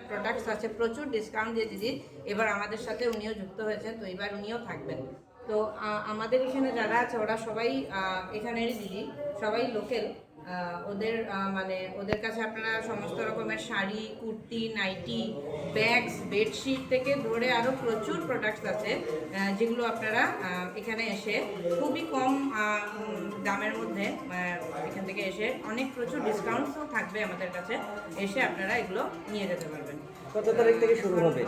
Products আছে, প্রচুর discount দিয়ে দিদি এবার আমাদের সাথে উনিও যুক্ত হয়েছেন, তো এবার উনিও থাকবেন। তো আমাদের এখানে যারা আছে ওরা সবাই এখানেরই দিদি, সবাই লোকাল। ওদের মানে ওদের কাছে আপনারা সমস্ত রকমের sari, kurti, nightie, bags, bedsheet থেকে ধরে আরও প্রচুর প্রোডাক্টস আছে যেগুলো আপনারা এখানে এসে খুবই কম দামের মধ্যে এখান থেকে এসে অনেক প্রচুর ডিসকাউন্টসও থাকবে আমাদের কাছে, এসে আপনারা এগুলো নিয়ে যেতে পারবেন। কত তারিখ থেকে শুরু হবে?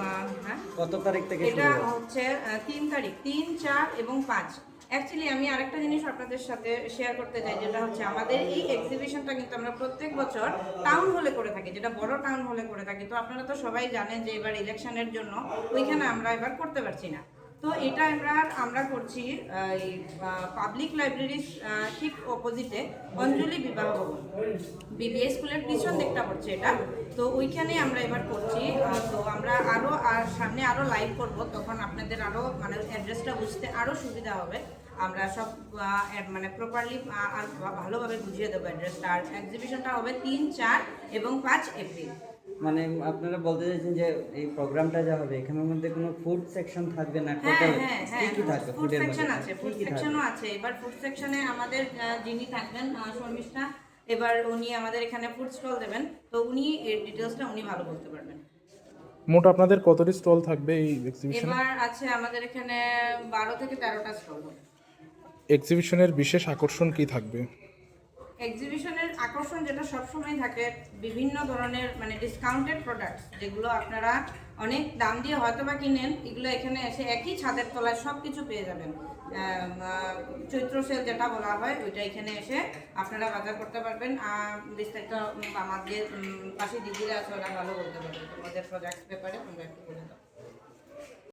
হ্যাঁ, কত তারিখ থেকে এটা হচ্ছে 3 তারিখ, 3, 4 এবং 5। অ্যাকচুয়ালি আমি আরেকটা জিনিস আপনাদের সাথে শেয়ার করতে চাই, যেটা হচ্ছে আমাদের এই এক্সিবিশনটা কিন্তু আমরা প্রত্যেক বছর টাউন হলে করে থাকি, যেটা বড় টাউন হলে করে থাকি। তো আপনারা তো সবাই জানেন যে এবার ইলেকশনের জন্য ওইখানে আমরা এবার করতে পারছি না। তো এটা আমরা করছি এই পাবলিক লাইব্রেরির ঠিক অপোজিটে অঞ্জলি বিবাহ ভবন, বিবিএস স্কুলের পিছন দিকটা পড়ছে এটা। তো ওইখানে আমরা এবার করছি। তো আমরা সামনে আরও লাইভ করব, তখন আপনাদের আরও মানে অ্যাড্রেসটা বুঝতে আরও সুবিধা হবে। আমরা সব মানে প্রপারলি আর ভালোভাবে বুঝিয়ে দেবো অ্যাড্রেসটা। আর এক্সিবিশনটা হবে 3, 4 এবং 5 এপ্রিল। মানে আপনারা বলতে চাইছেন যে এই প্রোগ্রামটা যা হবে এখানের মধ্যে কোনো ফুড সেকশন থাকবে না? হ্যাঁ, কি কি থাকবে? ফুড সেকশন আছে, ফুড সেকশনও আছে। এবার ফুড সেকশনে আমাদের যিনি থাকবেন শর্মিষ্ঠা, এবার উনি আমাদের এখানে ফুড স্টল দেবেন। তো উনি এর ডিটেইলসটা উনি ভালো বলতে পারবেন। মোট আপনাদের কতটি স্টল থাকবে এই এক্সিবিশনে? এবার আছে আমাদের এখানে 12 থেকে 13টা স্টল হবে। এক্সিবিশনের বিশেষ আকর্ষণ কি থাকবে? এক্সিবিশনের আকর্ষণ যেটা সবসময় থাকে, বিভিন্ন ধরনের মানে ডিসকাউন্টেড প্রোডাক্টস, যেগুলো আপনারা অনেক দাম দিয়ে হয়তো বা কিনেন, এগুলো এখানে এসে একই ছাদের তলায় সব কিছু পেয়ে যাবেন। চৈত্র সেল যেটা বলা হয় ওইটা এখানে এসে আপনারা বাজার করতে পারবেন। বিস্তারিত আমাদের পাশে দিদিরা আছে, ওরা ভালো বলতে পারবেন ওদের প্রোডাক্টস ব্যাপারে। তোমরা একটু বলে দাও।